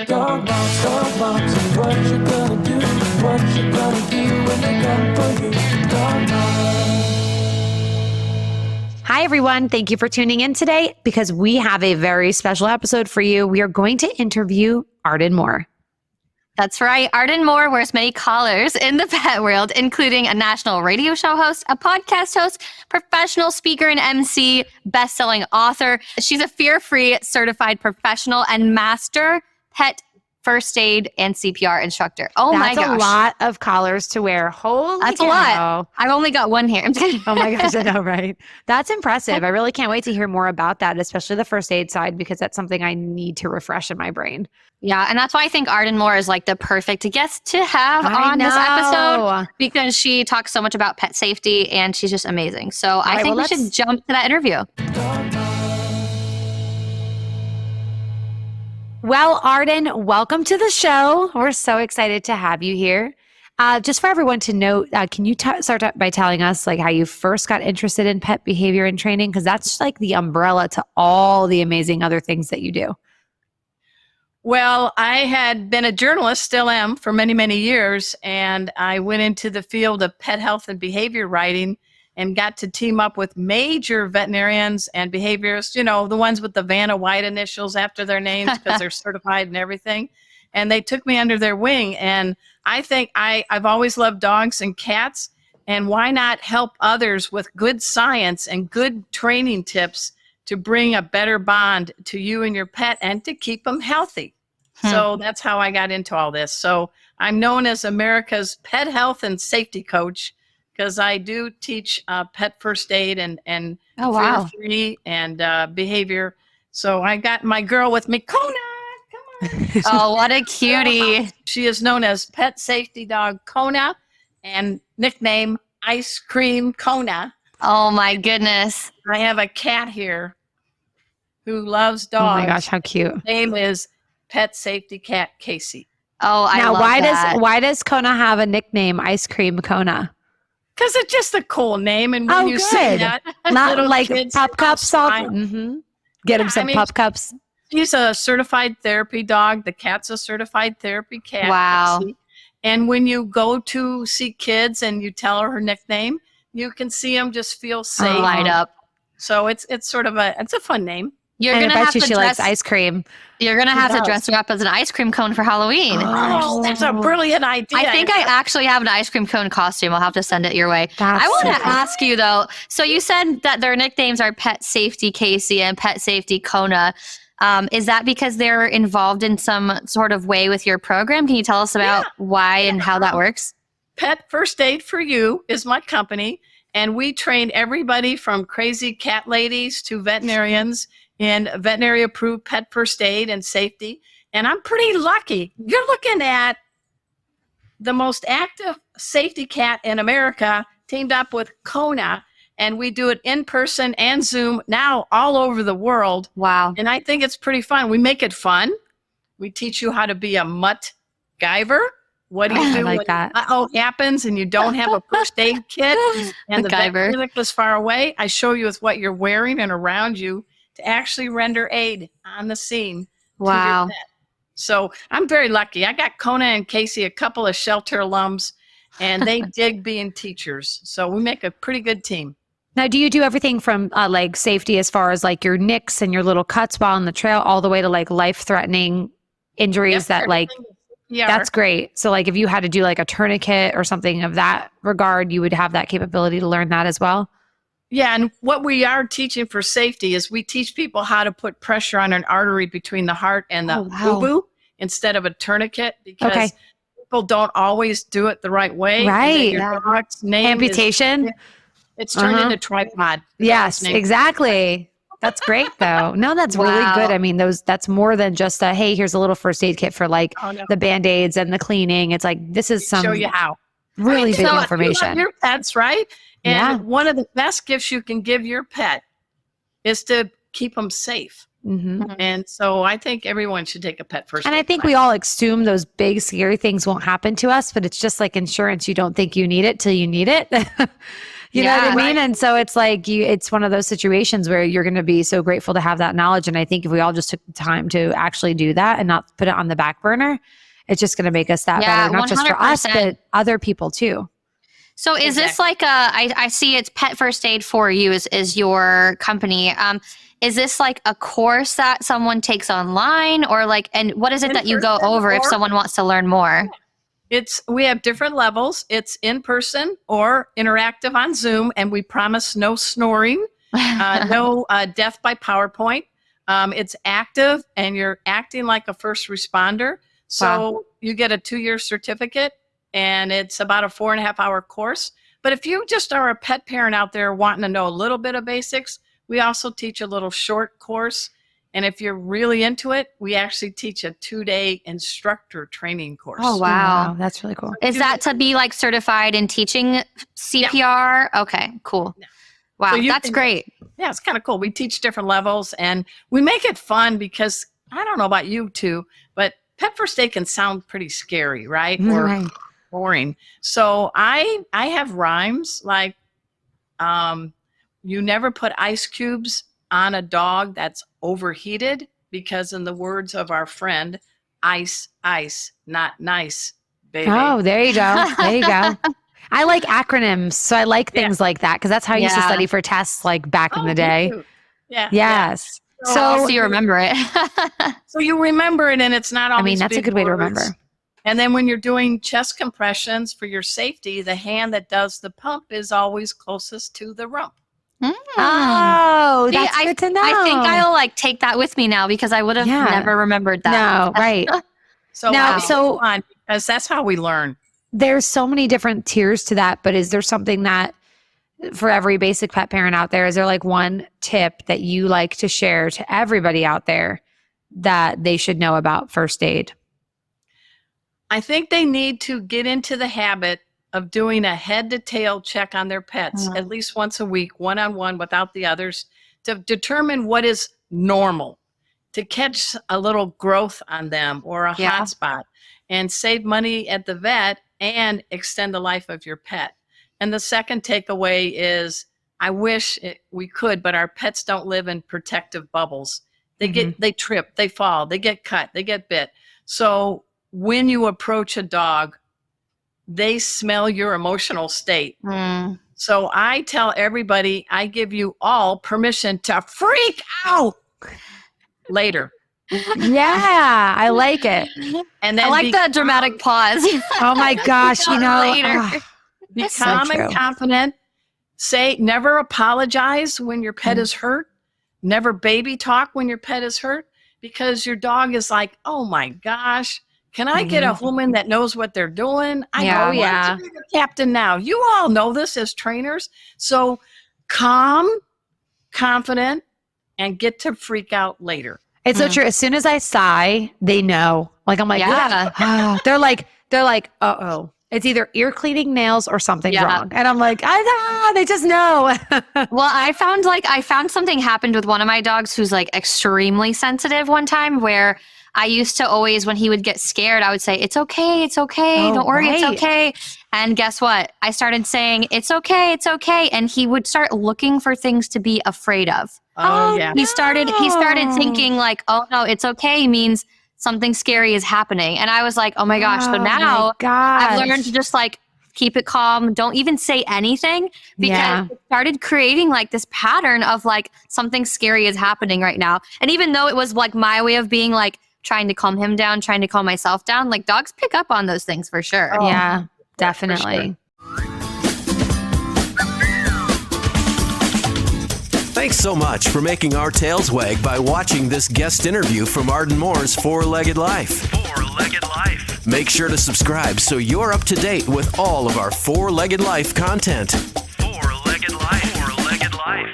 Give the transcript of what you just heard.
Dog moms, and what you gonna do? What you gonna do when they come for you? Dog moms. Hi, everyone. Thank you for tuning in today because we have a very special episode for you. We are going to interview Arden Moore. That's right. Arden Moore wears many collars in the pet world, including a national radio show host, a podcast host, professional speaker and MC, best-selling author. She's a fear-free certified professional and master pet first aid and CPR instructor. Oh my gosh. That's a lot of collars to wear. Holy That's cow. a lot. I've only got one here. I'm kidding. Oh my gosh, I know, right? That's impressive. I really can't wait to hear more about that, especially the first aid side, because that's something I need to refresh in my brain. Yeah, and that's why I think Arden Moore is like the perfect guest to have on this episode, because she talks so much about pet safety and she's just amazing. So I think we should jump to that interview. Well, Arden, welcome to the show. We're so excited to have you here. Just for everyone to know, can you start by telling us like how you first got interested in pet behavior and training? Because that's like the umbrella to all the amazing other things that you do. Well, I had been a journalist, still am, for many, many years, and I went into the field of pet health and behavior writing and got to team up with major veterinarians and behaviorists, you know, the ones with the Vanna White initials after their names because they're certified and everything. And they took me under their wing. And I think I've always loved dogs and cats, and why not help others with good science and good training tips to bring a better bond to you and your pet and to keep them healthy. So that's how I got into all this. So I'm known as America's pet health and safety coach because I do teach pet first aid and fear-free and behavior. So I got my girl with me, Kona. Come on. Oh, what a cutie. She is known as pet safety dog Kona and nickname Ice Cream Kona. Oh my goodness. I have a cat here who loves dogs. Oh my gosh, how cute. His name is Pet Safety Cat Casey. Oh, I love that. Why does Kona have a nickname, Ice Cream Kona? Because it's just a cool name, and when you say that, not little like kids pup cups. Get him some pup cups. He's a certified therapy dog. The cat's a certified therapy cat. Wow. Casey. And when you go to see kids and you tell her nickname, you can see them just feel safe. Light up. So it's sort of a fun name. You're gonna have to she likes ice cream. You're gonna have to dress her up as an ice cream cone for Halloween. Oh, that's a brilliant idea. I think I actually have an ice cream cone costume. I'll have to send it your way. I want to ask you though. So you said that their nicknames are Pet Safety Casey and Pet Safety Kona. Is that because they're involved in some sort of way with your program? Can you tell us about why and how that works? Pet First Aid for You is my company, and we train everybody from crazy cat ladies to veterinarians in veterinary approved pet first aid and safety. And I'm pretty lucky. You're looking at the most active safety cat in America teamed up with Kona, and we do it in person and Zoom now all over the world. Wow. And I think it's pretty fun. We make it fun. We teach you how to be a mutt giver. What do you do when happens and you don't have a first aid kit and the vet is far away? I show you with what you're wearing and around you to actually render aid on the scene. Wow. So I'm very lucky. I got Kona and Casey, a couple of shelter alums, and they dig being teachers. So we make a pretty good team. Now, do you do everything from like safety as far as like your nicks and your little cuts while on the trail all the way to like life-threatening injuries that like, that's great. So like if you had to do like a tourniquet or something of that regard, you would have that capability to learn that as well? Yeah, and what we are teaching for safety is we teach people how to put pressure on an artery between the heart and the boo-boo instead of a tournament because people don't always do it the right way. Right. Your dog's name amputation. It's turned into tripod. Yes, exactly. That's great though. No, that's really good. I mean, that's more than just a, hey, here's a little first aid kit for like the Band-Aids and the cleaning. It's like, this is some show you how. Really big information. You love your pets, right? And one of the best gifts you can give your pet is to keep them safe. And so I think everyone should take a pet first. And I think we all assume those big, scary things won't happen to us, but it's just like insurance. You don't think you need it till you need it. You know what I mean? And so it's like it's one of those situations where you're going to be so grateful to have that knowledge. And I think if we all just took the time to actually do that and not put it on the back burner, it's just going to make us that better, not 100%. Just for us, but other people too. So is this like I see it's Pet First Aid for You is your company. Is this like a course that someone takes online or like, and what is it that you go over if someone wants to learn more? We have different levels. It's in person or interactive on Zoom, and we promise no snoring, no death by PowerPoint. It's active, and you're acting like a first responder. So you get a 2-year certificate, and it's about a 4.5-hour course. But if you just are a pet parent out there wanting to know a little bit of basics, we also teach a little short course. And if you're really into it, we actually teach a 2-day instructor training course. Oh, wow. That's really cool. Is that to be like certified in teaching CPR? Yeah. Okay, cool. Yeah. Wow, so that's great. Yeah, it's kind of cool. We teach different levels and we make it fun because I don't know about you two, but Pet First Aid can sound pretty scary, right? Or boring. So I have rhymes like you never put ice cubes on a dog that's overheated because in the words of our friend, ice, not nice, baby. Oh, there you go. There you go. I like acronyms. So I like things like that because that's how I used to study for tests like back in the day. Yeah. Yes. So you remember it. So you remember it and it's not always I mean, that's a good way to remember. And then when you're doing chest compressions for your safety, the hand that does the pump is always closest to the rump. Oh, that's good to know. I think I'll like take that with me now because I would have never remembered that. No, right. So now, because that's how we learn. There's so many different tiers to that, but is there something that for every basic pet parent out there, is there like one tip that you like to share to everybody out there that they should know about first aid? I think they need to get into the habit of doing a head to tail check on their pets at least once a week, one-on-one without the others, to determine what is normal, to catch a little growth on them or a hot spot and save money at the vet and extend the life of your pet. And the second takeaway is, I wish we could, but our pets don't live in protective bubbles. They trip, they fall, they get cut, they get bit. So when you approach a dog, they smell your emotional state. So I tell everybody, I give you all permission to freak out later. Yeah, I like it. And then I like that dramatic pause. Oh my gosh, you know. Be calm and confident. Say, never apologize when your pet is hurt. Never baby talk when your pet is hurt, because your dog is like, oh my gosh, can I get a woman that knows what they're doing? I know to be the captain now. You all know this as trainers. So calm, confident, and get to freak out later. It's so true. As soon as I sigh, they know. Like I'm like, they're like, uh-oh. It's either ear cleaning, nails, or something's wrong. And I'm like, they just know. Well, I found something happened with one of my dogs who's like extremely sensitive one time, where I used to always, when he would get scared, I would say, it's okay. Don't worry, it's okay. And guess what? I started saying, it's okay. And he would start looking for things to be afraid of. He started thinking like, oh no, it's okay means something scary is happening. And I was like, oh my gosh. So now I've learned to just like keep it calm. Don't even say anything, because it started creating like this pattern of like something scary is happening right now. And even though it was like my way of being like trying to calm him down, trying to calm myself down, like dogs pick up on those things for sure. Oh, yeah, definitely. Thanks so much for making our tails wag by watching this guest interview from Arden Moore's Four-Legged Life. Four-Legged Life. Make sure to subscribe so you're up to date with all of our Four-Legged Life content. Four-Legged Life. Four-Legged Life.